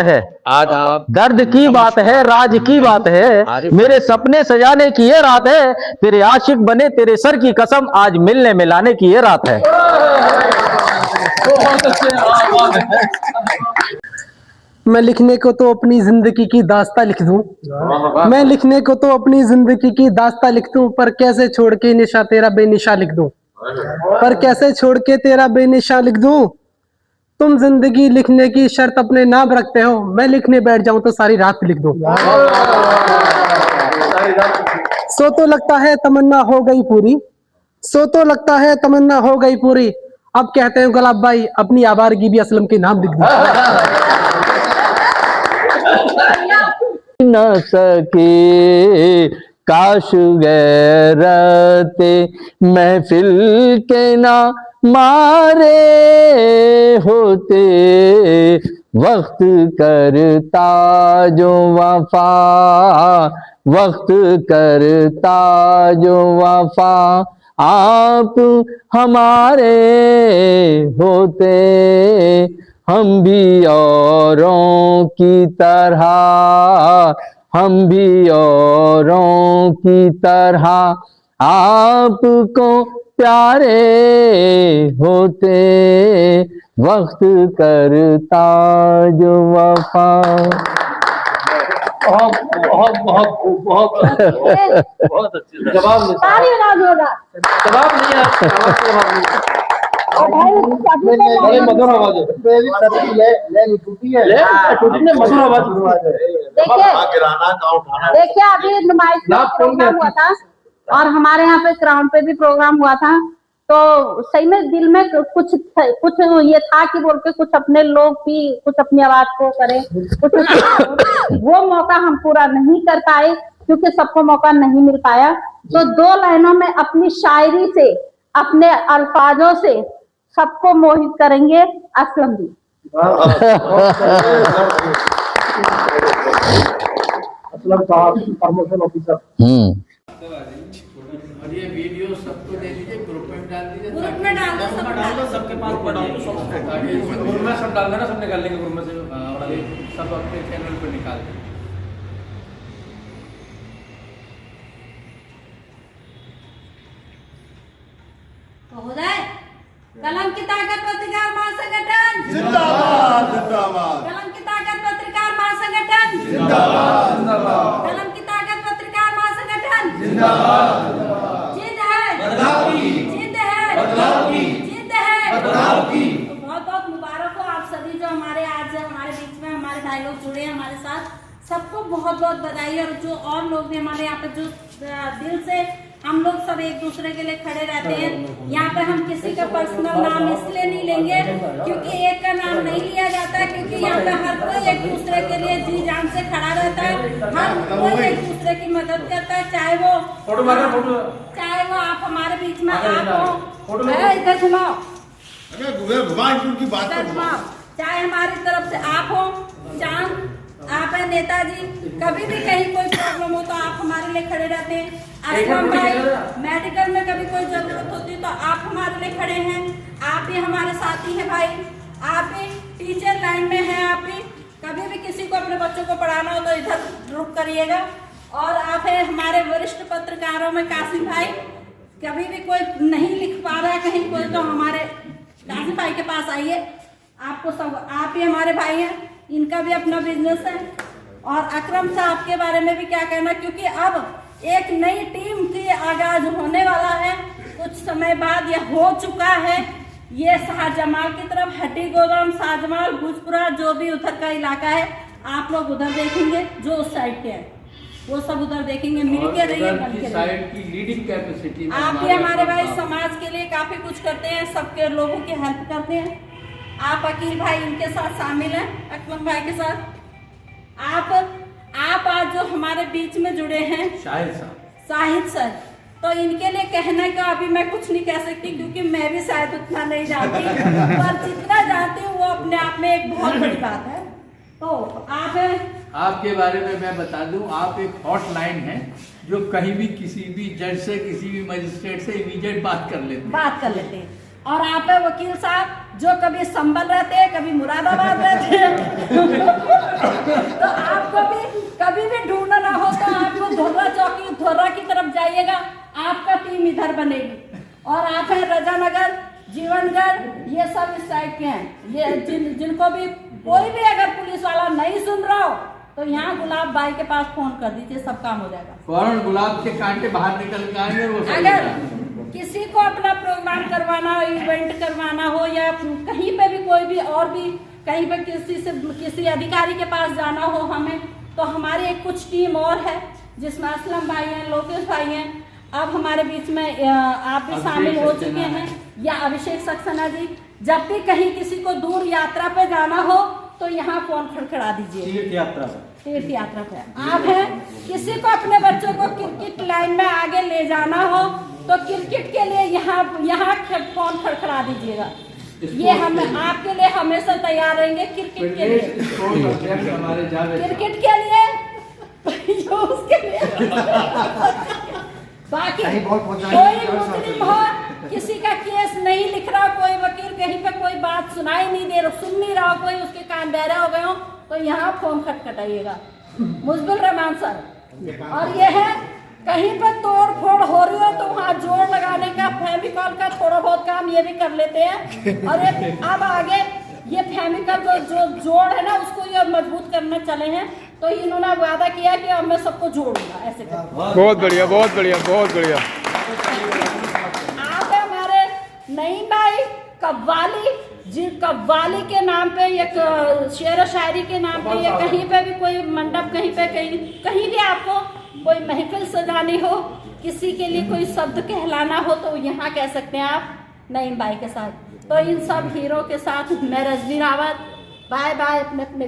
है। आज आप दर्द की बात है, राज की बात है, मेरे सपने सजाने की ये रात है, तेरे आशिक बने तेरे सर की कसम, आज मिलने मिलाने की ये रात है। मैं लिखने को तो अपनी जिंदगी की दास्तां लिख दूं, मैं लिखने को तो अपनी जिंदगी की दास्तां लिख दूं, पर कैसे छोड़ के निशा तेरा बेनिशा लिख दूं, पर कैसे छोड़ के तेरा बेनिशा लिख दूं। तुम जिंदगी लिखने की शर्त अपने नाम रखते हो, मैं लिखने बैठ जाऊं तो सारी रात लिख दूं। सो तो लगता है तमन्ना हो गई पूरी, सो तो लगता है तमन्ना हो गई पूरी, अब कहते हैं गुलाब भाई अपनी आवारगी भी असलम के नाम लिख दूं। न सके काश गैरते महफिल के ना मारे होते, वक्त करता जो वफा, वक्त करता जो वफा, आप हमारे होते, हम भी औरों की तरह, हम भी औरों की तरह आपको प्यारे होते, वक्त करता जो वफा। बहुत बहुत बहुत बहुत बहुत अच्छे जवाब जवाब नहीं है। बड़े मधुर आवाज है, मधुर आवाज। देखिए अभी नुमाइश में प्रोग्राम हुआ था और हमारे यहाँ पे ग्राउंड पे भी प्रोग्राम हुआ था, तो सही में दिल में कुछ ये था कि बोल के कुछ अपने लोग भी कुछ अपनी आवाज को करें, कुछ वो मौका हम पूरा नहीं कर पाए क्योंकि सबको मौका नहीं मिल पाया। तो 2 लाइनों में अपनी शायरी से, अपने अल्फाजों से सबको मोहित करेंगे असलम जी। असलम साहब प्रमोशन ऑफिसर। और ये वीडियो सबको दे दीजिए, ग्रुप में डाल दीजिए, ग्रुप में डाल दो, सबके पास पड़ा हो, ग्रुप में सब डाल देना, सब निकाल लेंगे ग्रुप में से, और अभी सब अपने चैनल पे निकाल देंगे। तो हो जाए। कलम की ताकत पत्रकार महासंगठन जिंदाबाद जिंदाबाद, कलम की ताकत पत्रकार महासंगठन जिंदाबाद जिंदाबाद, कलम की ताकत पत्रकार महासंगठन जिंदाबाद। जिद है बदलाव की, जिद है बदलाव की, जिद है बदलाव की। तो बहुत बहुत मुबारक हो आप सभी जो हमारे आज हमारे बीच में हमारे भाई लोग जुड़े हैं हमारे साथ, सबको बहुत बहुत बधाई। और जो और लोग भी हमारे यहाँ पे जो दिल से हम लोग सब एक दूसरे के लिए खड़े रहते हैं, यहाँ पे हम किसी का पर्सनल नाम इसलिए नहीं लेंगे क्योंकि एक का नाम नहीं लिया जाता, क्योंकि यहाँ पे हर कोई एक दूसरे के लिए जी जान से खड़ा रहता है, हर कोई एक दूसरे की मदद करता है, चाहे वो आप हमारे बीच में आप हो, इधर घुमाओ, चाहे हमारी तरफ से आप हो, चांद आप है नेताजी, कभी भी कहीं कोई प्रॉब्लम हो तो आप हमारे लिए खड़े रहते हैं। असलम भाई मेडिकल में कभी कोई जरूरत होती है तो आप हमारे लिए खड़े हैं, आप भी हमारे साथी हैं भाई, आप भी टीचर लाइन में हैं, आप भी कभी भी किसी को अपने बच्चों को पढ़ाना हो तो इधर रुक करिएगा। और आप है हमारे वरिष्ठ पत्रकारों में कासिम भाई, कभी भी कोई नहीं लिख पा रहा है कहीं कोई तो हमारे कासिम भाई के पास आइए, आपको सब आप ही हमारे भाई हैं, इनका भी अपना बिजनेस है। और अकरम साहब के बारे में भी क्या कहना, क्योंकि अब एक नई टीम की आगाज होने वाला है, कुछ समय बाद यह हो चुका है, ये शाहजमाल की तरफ हड्डी गोदाम शाहजमाल भूजपुरा जो भी उधर का इलाका है आप लोग उधर देखेंगे, जो उस साइड के हैं वो सब उधर देखेंगे, मिलके रहिए बनके साइड की लीडिंग कैपेसिटी आप भी हमारे भाई समाज के लिए काफी कुछ करते हैं, सबके लोगों की हेल्प करते हैं। आप अकील भाई इनके साथ शामिल हैं, अकरम भाई के साथ आप आज जो हमारे बीच में जुड़े हैं शाहिद सर, तो इनके लिए कहने का अभी मैं कुछ नहीं कह सकती क्योंकि मैं भी शायद उतना नहीं जानती, पर जितना जानती हूँ वो अपने आप में एक बहुत बड़ी बात है। तो आपके बारे में मैं बता दूं, आप एक हॉटलाइन है जो कहीं भी किसी भी जज से किसी भी मजिस्ट्रेट से इमीडिएट बात कर लेते हैं। और आप है वकील साहब जो कभी संभल रहते हैं, कभी मुरादाबाद रहते हैं तो आपको भी कभी भी ढूंढना हो तो आपको धोर्रा चौकी धोर्रा की तरफ जाइएगा, आपका टीम इधर बनेगी। और आप है रजानगर, जीवनगढ़, ये सब इस साइड के हैं। ये जिनको भी कोई भी अगर पुलिस वाला नहीं सुन रहा हो तो यहाँ गुलाब भाई के पास फोन कर दीजिए, सब काम हो जाएगा। फौरन गुलाब के कांटे बाहर निकल के आएंगे वो सही अगर है। किसी को अपना प्रोग्राम करवाना हो, इवेंट करवाना हो या कहीं पे भी कोई भी और भी कहीं पे किसी अधिकारी के पास जाना हो हमें, तो हमारी एक कुछ टीम और है जिसमें असलम भाई हैं, लोकेश भाई हैं, अब हमारे बीच में आप भी शामिल हो चुके हैं, या अभिषेक सक्सेना जी। जब भी कहीं किसी को दूर यात्रा पे जाना हो तो यहाँ फोन खड़खड़ा दीजिए। तीर्थ यात्रा पे आप हैं, किसी को अपने बच्चों को क्रिकेट लाइन में आगे ले जाना हो तो क्रिकेट के लिए यहाँ फोन खड़खड़ा दीजिएगा। ये हम आपके लिए हमेशा तैयार रहेंगे। क्रिकेट के लिए, क्रिकेट के लिए उसके लिए बाकी कोई मुस्लिम हो, किसी का केस नहीं लिख रहा, कोई वकील कहीं पे कोई बात सुनाई नहीं दे रहा, सुन नहीं रहा, कोई उसके कान बहरे हो गए हो तो यहाँ फोन खटखटाइएगा, मुजबिल रहमान सर। और ये है कहीं पे तोड़ फोड़ हो रही हो तो वहाँ जोड़ लगाने का, फेविकॉल का थोड़ा बहुत काम ये भी कर लेते हैं। और अब आगे ये फेविकॉल जो जोड़ है ना उसको ये मजबूत करने चले हैं, तो इन्होंने वादा किया कि अब मैं सबको जोड़ूंगा ऐसे कर। बहुत बढ़िया, बहुत बढ़िया, बहुत बढ़िया। आप हमारे नईम भाई कव्वाली जी, कव्वाली के नाम पे एक शेर शायरी के नाम पे या कहीं पे भी कोई मंडप कहीं भी आपको कोई महफिल सजानी हो, किसी के लिए कोई शब्द कहलाना हो तो यहाँ कह सकते हैं आप नईम भाई के साथ। तो इन सब हीरो के साथ मैं रजनी रावत, बाय बाय अपने अपने।